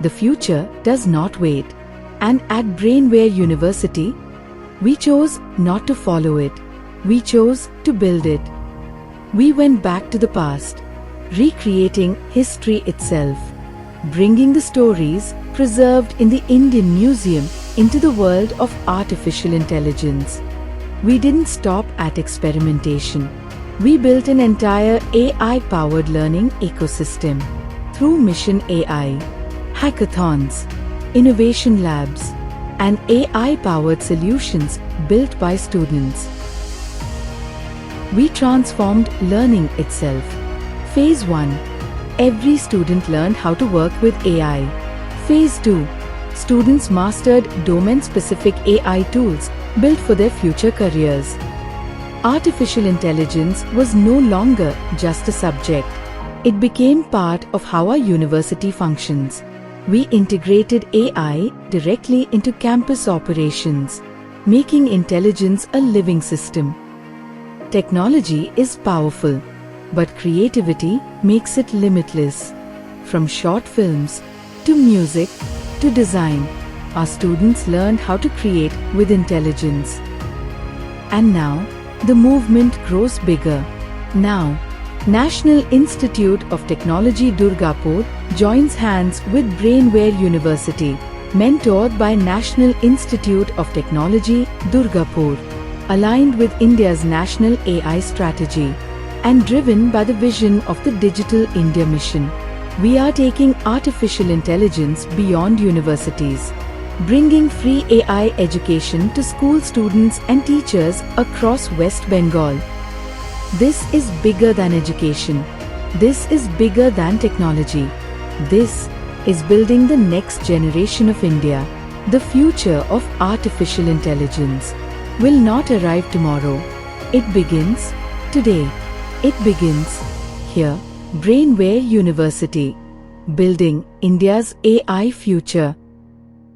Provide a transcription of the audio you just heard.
The future does not wait. And at Brainware University, we chose not to follow it. We chose to build it. We went back to the past, recreating history itself, bringing the stories preserved in the Indian Museum into the world of artificial intelligence. We didn't stop at experimentation. We built an entire AI-powered learning ecosystem through Mission AI, hackathons, innovation labs, and AI-powered solutions built by students. We transformed learning itself. Phase 1. Every student learned how to work with AI. Phase 2. Students mastered domain-specific AI tools built for their future careers. Artificial intelligence was no longer just a subject. It became part of how our university functions. We integrated AI directly into campus operations, making intelligence a living system. Technology is powerful, but creativity makes it limitless. From short films, to music, to design, our students learned how to create with intelligence. And now, the movement grows bigger. Now, National Institute of Technology Durgapur joins hands with Brainware University, mentored by National Institute of Technology Durgapur, aligned with India's national AI strategy, and driven by the vision of the Digital India Mission. We are taking artificial intelligence beyond universities, bringing free AI education to school students and teachers across West Bengal. This is bigger than education. This is bigger than technology. This is building the next generation of India. The future of artificial intelligence will not arrive tomorrow. It begins today. It begins here. Brainware University, building India's AI future.